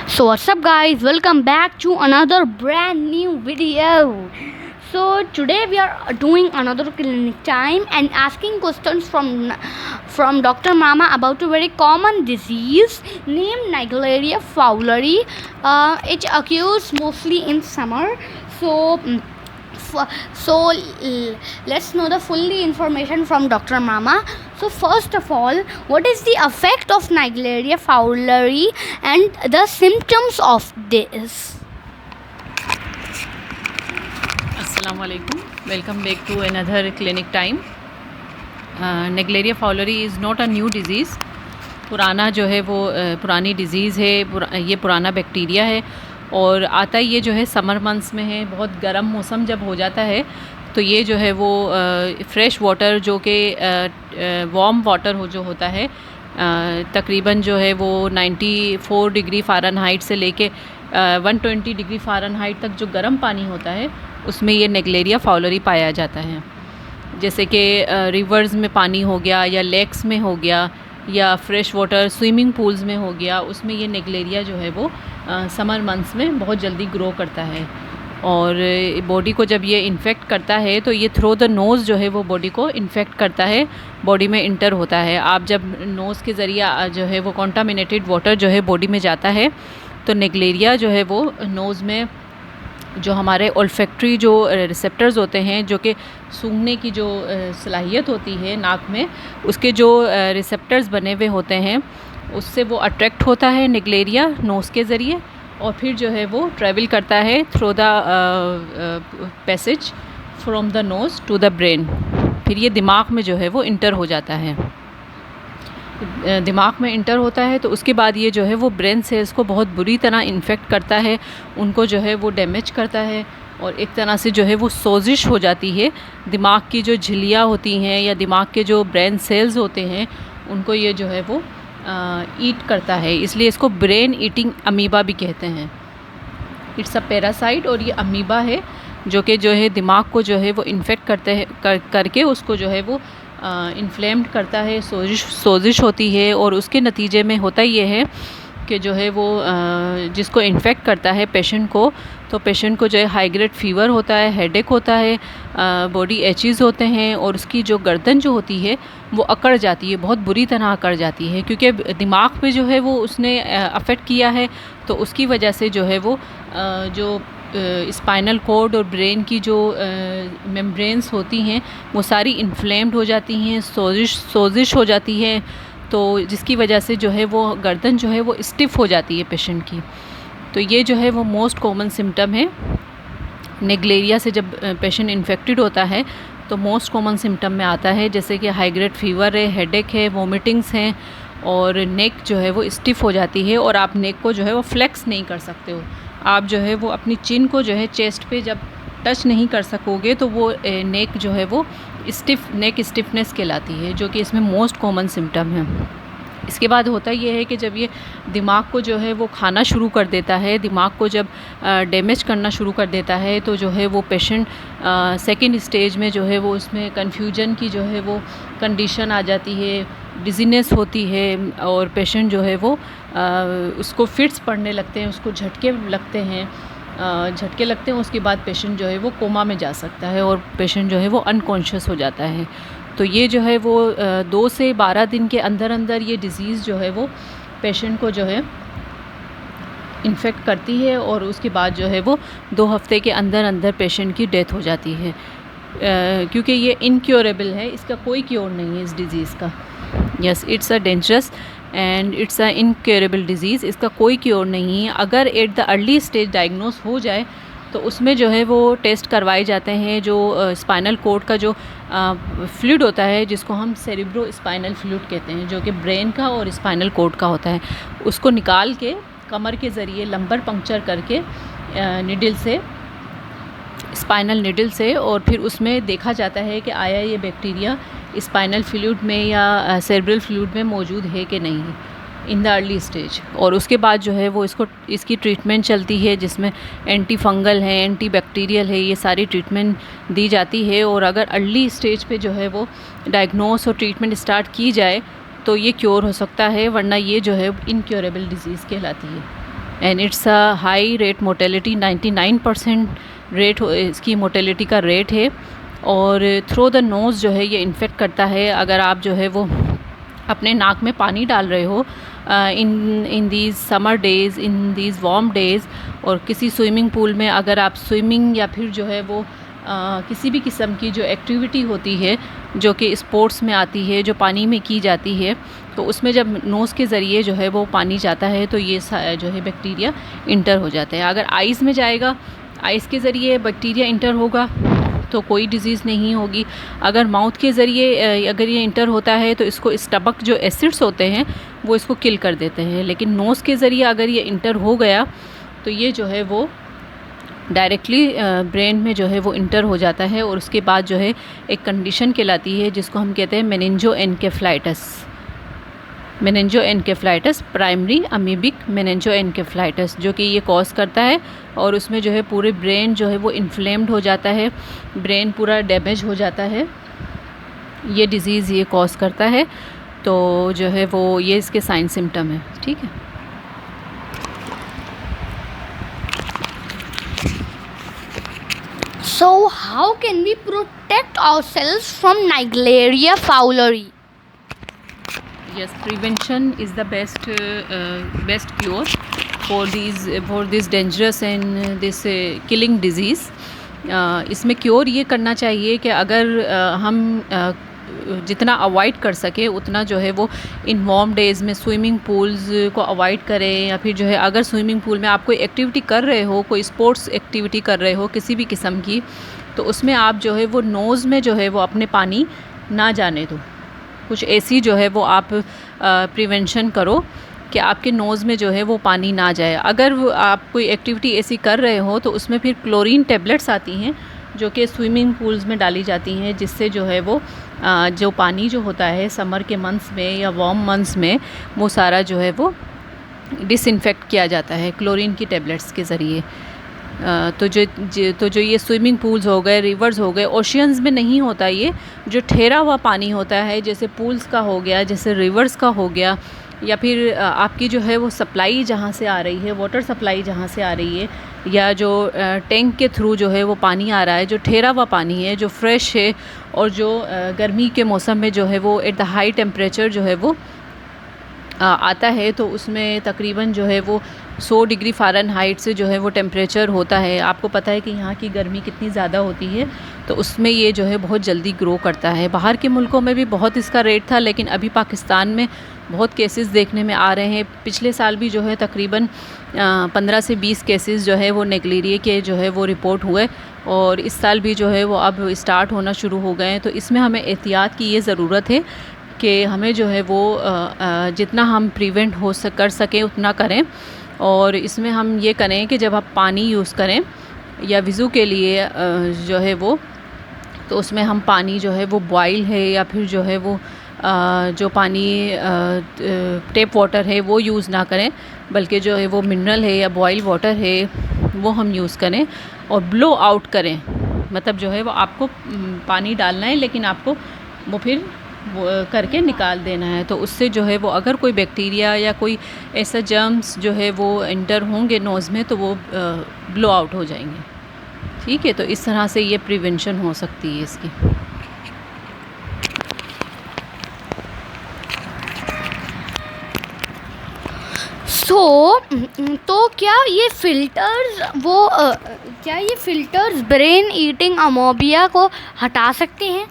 So what's up guys, welcome back to another brand new video. So today we are doing another clinic time and asking questions from Dr. Mama about a very common disease named Naegleria fowleri. It occurs mostly in summer. Let's know the fully information from Dr. Mama. So first of all, what is the effect of Naegleria fowleri and the symptoms of this? अस्सलाम वालेकुम, welcome back to another clinic time. Naegleria fowleri is not a new disease. पुराना जो है वो पुरानी disease है. ये पुराना बैक्टीरिया है और आता ये जो है समर मंथ्स में है. बहुत गर्म मौसम जब हो जाता है तो ये जो है वो फ्रेश वाटर जो कि वार्म वाटर जो होता है, तकरीबन जो है वो 94 डिग्री फ़ारेनहाइट से लेके 120 डिग्री फ़ारेनहाइट तक जो गर्म पानी होता है उसमें ये नेगलेरिया फाउलरी पाया जाता है. जैसे कि रिवर्स में पानी हो गया या लेक्स में हो गया या फ्रेश वाटर स्विमिंग पूल्स में हो गया, उसमें ये नेगलेरिया जो है वो समर मंथ्स में बहुत जल्दी ग्रो करता है. और बॉडी को जब ये इन्फेक्ट करता है तो ये थ्रू द नोज़ जो है वो बॉडी को इन्फेक्ट करता है, बॉडी में इंटर होता है. आप जब नोज़ के ज़रिए जो है वो कॉन्टामिनेटेड वाटर जो है बॉडी में जाता है तो नेगलेरिया जो है वो नोज़ में जो हमारे ओल्फैक्टरी जो रिसेप्टर्स होते हैं, जो कि सूंघने की जो सलाहियत होती है नाक में, उसके जो रिसेप्टर्स बने हुए होते हैं उससे वो अट्रैक्ट होता है नेगलेरिया नोज़ के ज़रिए और फिर जो है वो ट्रैवल करता है through the passage from the nose to the brain. फिर ये दिमाग में जो है वो इंटर हो जाता है. दिमाग में इंटर होता है तो उसके बाद ये जो है वो ब्रेन सेल्स को बहुत बुरी तरह इन्फेक्ट करता है, उनको जो है वो डैमेज करता है और एक तरह से जो है वो सोजिश हो जाती है. दिमाग की जो झिल्लियाँ होती हैं या दिमाग के जो ब्रेन सेल्स होते हैं उनको ये जो है वो ईट करता है. इसलिए इसको ब्रेन ईटिंग अमीबा भी कहते हैं. इट्स अ पैरासाइट और ये अमीबा है जो कि जो है दिमाग को जो है वो इन्फेक्ट करते हैं करके उसको जो है वो इन्फ्लेम्ड करता है, सोजिश होती है और उसके नतीजे में होता ये है कि जो है वो जिसको इन्फेक्ट करता है पेशेंट को, तो पेशेंट को जो है हाई ग्रेड फ़ीवर होता है, हेडेक होता है, बॉडी एचेज़ होते हैं और उसकी जो गर्दन जो होती है वो अकड़ जाती है, बहुत बुरी तरह अकड़ जाती है क्योंकि दिमाग पे जो है वो उसने अफेक्ट किया है. तो उसकी वजह से जो है वो जो स्पाइनल कॉर्ड और ब्रेन की जो मेम्ब्रेन्स होती हैं वो सारी इन्फ्लेम्ड हो जाती हैं, सोजिश हो जाती है. तो जिसकी वजह से जो है वो गर्दन जो है वो स्टिफ़ हो जाती है पेशेंट की. तो ये जो है वो मोस्ट कॉमन सिम्टम है नेगलेरिया से. जब पेशेंट इन्फेक्टेड होता है तो मोस्ट कॉमन सिम्टम में आता है जैसे कि हाई ग्रेड फ़ीवर है, हेडेक है, वोमिटिंग्स हैं और नेक जो है वो स्टिफ़ हो जाती है और आप नेक को जो है वो फ्लेक्स नहीं कर सकते हो. आप जो है वो अपनी चिन को जो है चेस्ट पे जब टच नहीं कर सकोगे तो वो नेक जो है वो नेक स्टिफनेस कहलाती है, जो कि इसमें मोस्ट कॉमन सिम्टम है. इसके बाद होता ये है कि जब ये दिमाग को जो है वो खाना शुरू कर देता है, दिमाग को जब डैमेज करना शुरू कर देता है तो जो है वो पेशेंट सेकंड स्टेज में जो है वो उसमें कन्फ्यूजन की जो है वो कंडीशन आ जाती है, डिजीनेस होती है और पेशेंट जो है वो उसको फिट्स पड़ने लगते हैं, उसको झटके लगते हैं. उसके बाद पेशेंट जो है वो कोमा में जा सकता है और पेशेंट जो है वो अनकॉन्शियस हो जाता है. तो ये जो है वो 2 से 12 दिन के अंदर अंदर ये डिज़ीज़ जो है वो पेशेंट को जो है इन्फेक्ट करती है और उसके बाद जो है वो 2 हफ्ते के अंदर अंदर पेशेंट की डेथ हो जाती है. क्योंकि ये इनक्योरेबल है, इसका कोई क्योर नहीं है इस डिज़ीज़ का. Yes, it's a dangerous and it's a incurable disease. इसका कोई क्योर नहीं है. अगर at the early stage diagnose हो जाए तो उसमें जो है वो टेस्ट करवाए जाते हैं. जो स्पाइनल कॉर्ड का जो फ्लूइड होता है जिसको हम सेरिब्रो स्पाइनल फ्लूइड कहते हैं, जो कि ब्रेन का और स्पाइनल कॉर्ड का होता है, उसको निकाल के कमर के ज़रिए लंबर पंक्चर करके निडल से, स्पाइनल निडल से, और फिर उसमें देखा जाता है कि आया ये बैक्टीरिया स्पाइनल फ्लूइड में या सेरेब्रल फ्लूइड में मौजूद है कि नहीं इन द अर्ली स्टेज. और उसके बाद जो है वो इसकी ट्रीटमेंट चलती है जिसमें एंटी फंगल है, एंटी बैक्टीरियल है, ये सारी ट्रीटमेंट दी जाती है. और अगर अर्ली स्टेज पे जो है वो डायग्नोस और ट्रीटमेंट स्टार्ट की जाए तो ये क्योर हो सकता है, वरना ये जो है इनक्योरेबल डिज़ीज़ कहलाती है. And it's a high rate mortality, 99% rate इसकी मोटेलिटी का रेट है। और थ्रू द नोज़ जो है ये इन्फेक्ट करता है। अगर आप जो है वो अपने नाक में पानी डाल रहे हो in these summer days, in these warm days, और किसी स्विमिंग पूल में अगर आप स्विमिंग या फिर जो है वो किसी भी किस्म की जो एक्टिविटी होती है जो कि स्पोर्ट्स में आती है, जो पानी में की जाती है, तो उसमें जब नोज़ के ज़रिए जो है वो पानी जाता है तो ये जो है बैक्टीरिया इंटर हो जाता है। अगर आइज़ में जाएगा, आइज़ के ज़रिए बैक्टीरिया इंटर होगा तो कोई डिज़ीज़ नहीं होगी। अगर माउथ के ज़रिए अगर ये इंटर होता है तो इसको स्टमक जो एसिड्स होते हैं वो इसको किल कर देते हैं। लेकिन नोज़ के ज़रिए अगर ये इंटर हो गया तो ये जो है वो डायरेक्टली ब्रेन में जो है वो इंटर हो जाता है, और उसके बाद जो है एक कंडीशन कहलाती है जिसको हम कहते हैं मेनिंजोएन्केफ्लाइटिस। मेनिंजोएन्केफ्लाइटिस, प्राइमरी अमीबिक मेनिंजोएन्केफ्लाइटिस, जो कि ये कॉज करता है, और उसमें जो है पूरे ब्रेन जो है वो इन्फ्लेम्ड हो जाता है, ब्रेन पूरा डैमेज हो जाता है। ये डिज़ीज़ ये कॉज करता है। तो जो है वो ये इसके साइन सिम्टम है। ठीक है। So how can we protect ourselves from Naegleria fowleri? Yes, prevention is the best cure for this dangerous and this killing disease. इसमें क्योर ये करना चाहिए कि अगर हम जितना अवॉइड कर सके उतना जो है वो इन वार्म डेज़ में स्विमिंग पूल्स को अवॉइड करें, या फिर जो है अगर स्विमिंग पूल में आप कोई एक्टिविटी कर रहे हो, कोई स्पोर्ट्स एक्टिविटी कर रहे हो किसी भी किस्म की, तो उसमें आप जो है वो नोज़ में जो है वो अपने पानी ना जाने दो। कुछ ऐसी जो है वो आप प्रिवेंशन करो कि आपके नोज़ में जो है वो पानी ना जाए। अगर आप कोई एक्टिविटी ऐसी कर रहे हो तो उसमें फिर क्लोरीन टेबलेट्स आती हैं जो कि स्विमिंग पूल्स में डाली जाती हैं, जिससे जो है वो जो पानी जो होता है समर के मंथ्स में या वार्म मंथ्स में वो सारा जो है वो डिसइंफेक्ट किया जाता है क्लोरीन की टेबलेट्स के ज़रिए। तो जो ये स्विमिंग पूल्स हो गए, रिवर्स हो गए, ओशियंस में नहीं होता ये, जो ठहरा हुआ पानी होता है जैसे पूल्स का हो गया, जैसे रिवर्स का हो गया, या फिर आपकी जो है वो सप्लाई जहाँ से आ रही है, वाटर सप्लाई जहाँ से आ रही है, या जो टैंक के थ्रू जो है वो पानी आ रहा है, जो ठहरा हुआ पानी है, जो फ्रेश है, और जो गर्मी के मौसम में जो है वो एट द हाई टेम्परेचर जो है वो आता है, तो उसमें तकरीबन जो है वो 100 डिग्री फ़ारेनहाइट से जो है वो टेम्परेचर होता है। आपको पता है कि यहाँ की गर्मी कितनी ज़्यादा होती है, तो उसमें ये जो है बहुत जल्दी ग्रो करता है। बाहर के मुल्कों में भी बहुत इसका रेट था, लेकिन अभी पाकिस्तान में बहुत केसेस देखने में आ रहे हैं। पिछले साल भी जो है तकरीबन 15 से 20 केसेस जो है वो नेग्लेरिया के जो है वो रिपोर्ट हुए, और इस साल भी जो है वो अब स्टार्ट होना शुरू हो गए हैं। तो इसमें हमें एहतियात की ये ज़रूरत है कि हमें जो है वो जितना हम प्रिवेंट कर सकें उतना करें। और इसमें हम ये करें कि जब आप पानी यूज़ करें या वज़ू के लिए जो है वो, तो उसमें हम पानी जो है वो बॉयल है या फिर जो है वो जो पानी टैप वाटर है वो यूज़ ना करें, बल्कि जो है वो मिनरल है या बॉयल वाटर है वो हम यूज़ करें, और ब्लो आउट करें। मतलब जो है वो आपको पानी डालना है, लेकिन आपको वो फिर वो करके निकाल देना है। तो उससे जो है वो अगर कोई बैक्टीरिया या कोई ऐसा जर्म्स जो है वो एंटर होंगे नोज़ में, तो वो ब्लो आउट हो जाएंगे। ठीक है, तो इस तरह से ये प्रिवेंशन हो सकती है इसकी। तो क्या ये फ़िल्टर्स ब्रेन ईटिंग अमोबिया को हटा सकते हैं?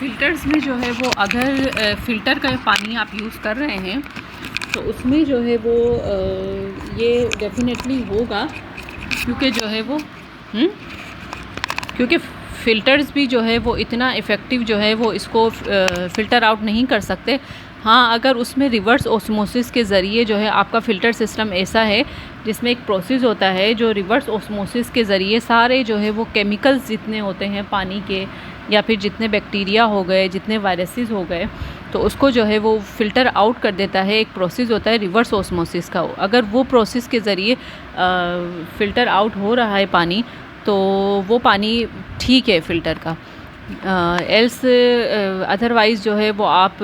फ़िल्टर्स में जो है वो अगर फ़िल्टर का पानी आप यूज़ कर रहे हैं तो उसमें जो है वो ये डेफिनेटली होगा, क्योंकि जो है वो क्योंकि फ़िल्टर्स भी जो है वो इतना इफ़ेक्टिव जो है वो इसको फ़िल्टर आउट नहीं कर सकते। हाँ, अगर उसमें रिवर्स ऑस्मोसिस के ज़रिए जो है आपका फ़िल्टर सिस्टम ऐसा है जिसमें एक प्रोसेस होता है जो रिवर्स ऑस्मोसिस के ज़रिए सारे जो है वो केमिकल्स जितने होते हैं पानी के, या फिर जितने बैक्टीरिया हो गए, जितने वायरसेस हो गए, तो उसको जो है वो फ़िल्टर आउट कर देता है। एक प्रोसेस होता है रिवर्स ऑस्मोसिस का। अगर वो प्रोसेस के ज़रिए फ़िल्टर आउट हो रहा है पानी, तो वो पानी ठीक है फ़िल्टर का। एल्स अदरवाइज़ जो है वो आप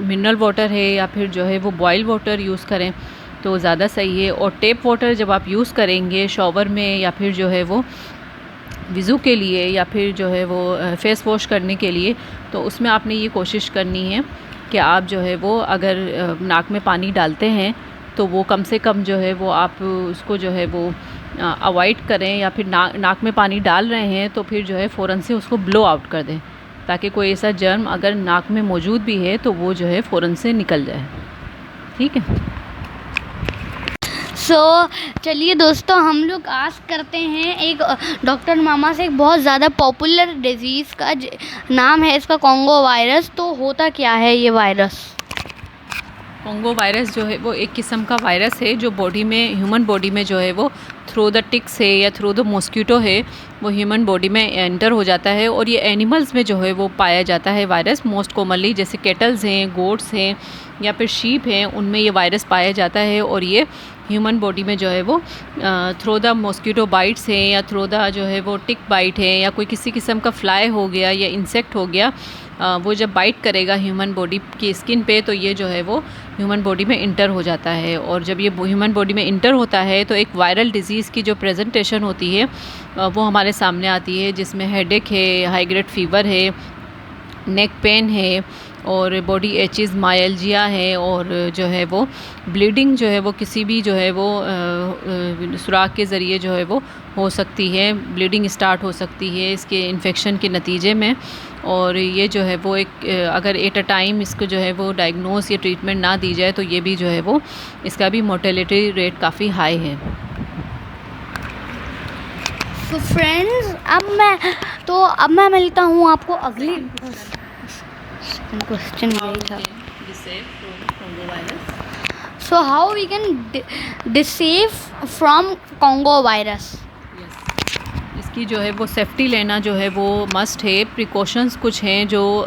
मिनरल वाटर है या फिर जो है वो बॉयल वाटर यूज़ करें, तो ज़्यादा सही है। और टैप वाटर जब आप यूज़ करेंगे शॉवर में या फिर जो है वो वज़ू के लिए या फिर जो है वो फेस वॉश करने के लिए, तो उसमें आपने ये कोशिश करनी है कि आप जो है वो अगर नाक में पानी डालते हैं तो वो कम से कम जो है वो आप उसको जो है वो अवॉइड करें, या फिर नाक में पानी डाल रहे हैं तो फिर जो है फ़ौरन से उसको ब्लो आउट कर दें, ताकि कोई ऐसा जर्म अगर नाक में मौजूद भी है तो वो जो है फ़ौरन से निकल जाए। ठीक है। चलिए दोस्तों, हम लोग आस्क करते हैं एक डॉक्टर मामा से, एक बहुत ज़्यादा पॉपुलर डिजीज़ का नाम है इसका कोंगो वायरस। तो होता क्या है ये वायरस? कोंगो वायरस जो है वो एक किस्म का वायरस है जो बॉडी में, ह्यूमन बॉडी में जो है वो थ्रू द टिक्स है या थ्रू द मॉस्किटो है, वो ह्यूमन बॉडी में एंटर हो जाता है। और ये एनिमल्स में जो है वो पाया जाता है वायरस, मोस्ट कॉमनली जैसे कैटल्स हैं, गोट्स हैं या फिर शीप हैं, उनमें ये वायरस पाया जाता है। और ये ह्यूमन बॉडी में जो है वो थ्रू द मॉस्किटो बाइट्स हैं या थ्रू द जो है वो टिक बाइट है या कोई किसी किस्म का फ्लाई हो गया या इंसेक्ट हो गया, वो जब बाइट करेगा ह्यूमन बॉडी की स्किन पे तो ये जो है वो ह्यूमन बॉडी में इंटर हो जाता है। और जब ये ह्यूमन बॉडी में इंटर होता है तो एक वायरल डिज़ीज़ की जो प्रेजेंटेशन होती है वो हमारे सामने आती है, जिसमें हेडेक है, हाई ग्रेड फीवर है, नेक पेन है और बॉडी एचिज़, मायल्जिया है, और जो है वो ब्लीडिंग जो है वो किसी भी जो है वो सुराख के ज़रिए जो है वो हो सकती है, ब्लीडिंग स्टार्ट हो सकती है इसके इन्फेक्शन के नतीजे में। और ये जो है वो एक अगर एट अ टाइम इसको जो है वो डायग्नोस या ट्रीटमेंट ना दी जाए तो ये भी जो है वो इसका भी मोर्टेलिटी रेट काफ़ी हाई है। तो फ्रेंड्स, अब मैं मिलता हूँ आपको अगली क्वेश्चन यही था। So how we can deceive from Congo virus? इसकी जो है वो सेफ्टी लेना जो है वो मस्ट है। प्रिकॉशंस कुछ हैं जो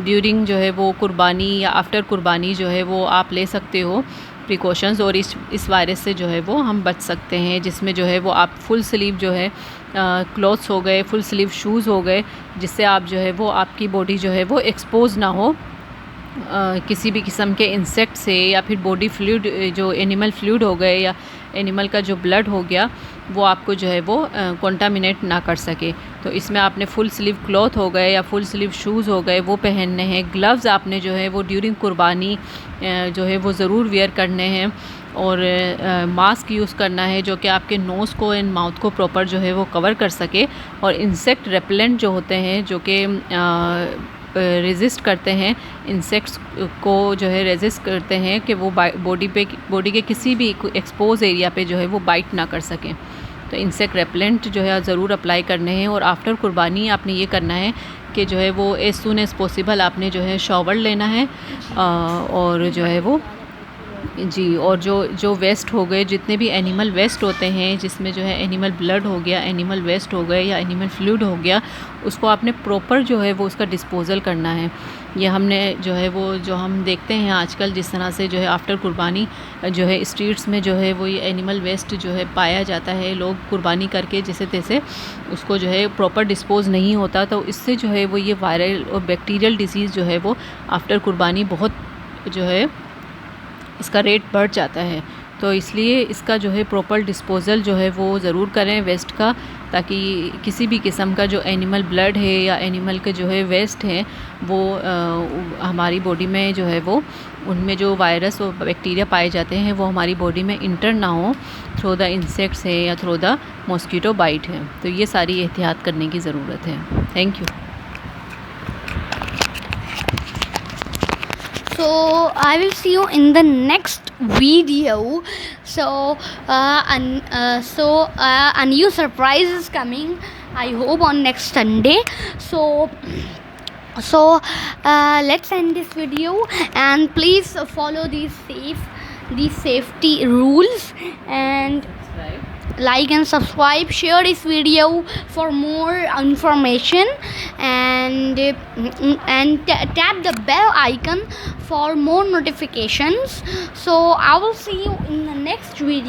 ड्यूरिंग जो है वो कुर्बानी या आफ्टर कुर्बानी जो है वो आप ले सकते हो प्रिकॉशंस, और इस वायरस से जो है वो हम बच सकते हैं, जिसमें जो है वो आप फुल स्लीव जो है क्लॉथ्स हो गए, फुल स्लीव शूज़ हो गए, जिससे आप जो है वो आपकी बॉडी जो है वो एक्सपोज ना हो किसी भी किस्म के इंसेक्ट से, या फिर बॉडी फ्लूइड जो एनिमल फ्लूइड हो गए या एनिमल का जो ब्लड हो गया वो आपको जो है वो कंटामिनेट ना कर सके। तो इसमें आपने फुल स्लीव क्लॉथ हो गए या फुल स्लीव शूज़ हो गए वो पहनने हैं। ग्लव्स आपने जो है वो ड्यूरिंग कुर्बानी जो है वो ज़रूर वेयर करने हैं, और मास्क यूज़ करना है जो कि आपके नोज़ को एंड माउथ को प्रॉपर जो है वो कवर कर सके। और इंसेक्ट रेपेलेंट जो होते हैं जो कि रेजिस्ट करते हैं, इंसेक्ट्स को जो है रेजिस्ट करते हैं कि वो बॉडी के किसी भी एक्सपोज एरिया पे जो है वो बाइट ना कर सकें। तो इंसेक्ट रेपेलेंट जो है ज़रूर अप्लाई करने हैं। और आफ्टर कुर्बानी आपने ये करना है कि जो है वो एज़ सून एज़ पॉसिबल आपने जो है शॉवर लेना है, और जो है वो जी, और जो वेस्ट हो गए, जितने भी एनिमल वेस्ट होते हैं जिसमें जो है एनिमल ब्लड हो गया, एनिमल वेस्ट हो गए या एनिमल फ्लूइड हो गया, उसको आपने प्रॉपर जो है वो उसका डिस्पोज़ल करना है। ये हमने जो है वो जो हम देखते हैं आजकल जिस तरह से जो है आफ्टर कुर्बानी जो है स्ट्रीट्स में जो है वो ये एनिमल वेस्ट जो है पाया जाता है, लोग कुर्बानी करके जैसे तैसे उसको जो है प्रॉपर डिस्पोज़ नहीं होता, तो इससे जो है वो ये वायरल और बैक्टीरियल डिसीज़ जो है वो आफ्टर कुर्बानी बहुत जो है इसका रेट बढ़ जाता है। तो इसलिए इसका जो है प्रॉपर डिस्पोज़ल जो है वो ज़रूर करें वेस्ट का, ताकि किसी भी किस्म का जो एनिमल ब्लड है या एनिमल के जो है वेस्ट है वो हमारी बॉडी में जो है वो उनमें जो वायरस और बैक्टीरिया पाए जाते हैं वो हमारी बॉडी में इंटर ना हो थ्रू द इंसेक्ट्स है या थ्रू द मॉस्किटो बाइट है। तो ये सारी एहतियात करने की ज़रूरत है। Thank you. So I will see you in the next video. So a new surprise is coming, I hope, on next Sunday. So let's end this video, and please follow these safety rules, and like and subscribe, share this video for more information, and tap the bell icon for more notifications. So I will see you in the next video.